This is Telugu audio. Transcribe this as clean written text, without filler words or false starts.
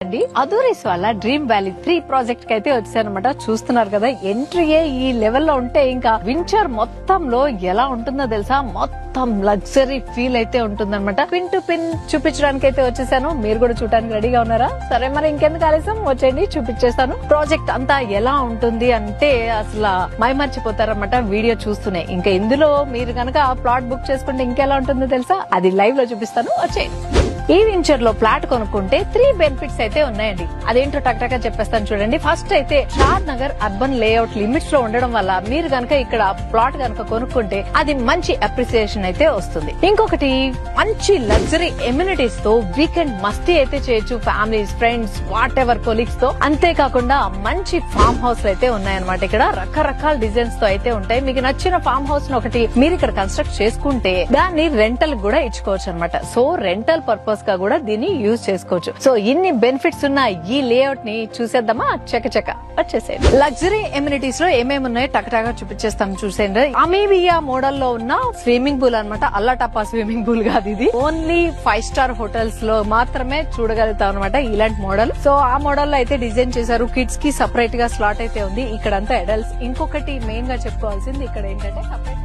అండి అదూరీస్ వాళ్ళ డ్రీమ్ వ్యాలీ 3 ప్రాజెక్ట్ కి అయితే వచ్చారనమాట. చూస్తున్నారు కదా, ఎంట్రీయే ఈ లెవెల్లో ఉంటే ఇంకా వింటర్ మొత్తంలో ఎలా ఉంటుందో తెలుసా, మొత్తం లగ్జరీ ఫీల్ అయితే ఉంటుందన్నమాట. పిన్ టు పిన్ చూపించడానికి అయితే వచ్చేసాను. మీరు కూడా చూడడానికి రెడీగా ఉన్నారా? సరే మరి ఇంకెందుకు ఆలస్యం, వచ్చేయండి చూపించేస్తాను. ప్రాజెక్ట్ అంతా ఎలా ఉంటుంది అంటే అసలు మైమర్చిపోతారన్నమాట వీడియో చూస్తూనే. ఇంకా ఇందులో మీరు గనక ప్లాట్ బుక్ చేసుకుంటే ఇంకెలా ఉంటుందో తెలుసా, అది లైవ్ లో చూపిస్తాను, వచ్చేయండి. ఈ వెంచర్ లో ఫ్లాట్ కొనుక్కుంటే 3 బెనిఫిట్స్ అయితే ఉన్నాయండి. అదేంటో టక్టగా చెప్పేస్తాను చూడండి. ఫస్ట్ అయితే షాద్ నగర్ అర్బన్ లేఅవుట్ లిమిట్స్ లో ఉండడం వల్ల మీరు గనక ఇక్కడ ప్లాట్ గనక కొనుక్కుంటే అది మంచి అప్రిసియేషన్ అయితే వస్తుంది. ఇంకొకటి మంచి లగ్జరీ ఎమ్యూనిటీస్ తో వీకెండ్ మస్తీ అయితే చేయొచ్చు, families, friends, what ever colleagues తో. అంతేకాకుండా మంచి ఫామ్ హౌస్ అయితే ఉన్నాయన్నమాట. ఇక్కడ రకరకాల డిజైన్స్ తో అయితే ఉంటాయి. మీకు నచ్చిన ఫామ్ హౌస్ ను ఒకటి మీరు ఇక్కడ కన్స్ట్రక్ట్ చేసుకుంటే దాన్ని రెంటల్ కూడా ఇచ్చుకోవచ్చు అనమాట. సో రెంటల్ పర్పస్ గా కూడా దీన్ని యూజ్ చేసుకోవచ్చు. సో ఇన్ని బెనిఫిట్స్ ఉన్న ఈ లేఅవుట్ ని చూసేద్దామా? చకచక వచ్చేసేయండి. లగ్జరీ ఎమ్యూనిటీస్ లో ఏమేమి ఉన్నాయో టకటాగా చూపించేస్తాం, చూసేయండి. అమేబియా మోడల్ లో ఉన్న స్విమ్మింగ్ పూల్ అనమాట. అల్లటప్పా స్విమ్మింగ్ పూల్ కాదు ఇది, ఓన్లీ 5 స్టార్ హోటల్స్ లో మాత్రమే చూడగలుగుతాం అనమాట ఇలాంటి మోడల్. సో ఆ మోడల్ లో అయితే డిజైన్ చేశారు. కిడ్స్ కి సపరేట్ గా స్లాట్ అయితే ఉంది. ఇక్కడంతా అడల్ట్స్. ఇంకొకటి మెయిన్ గా చెప్పుకోవాల్సింది ఇక్కడ ఏంటంటే సపరేట్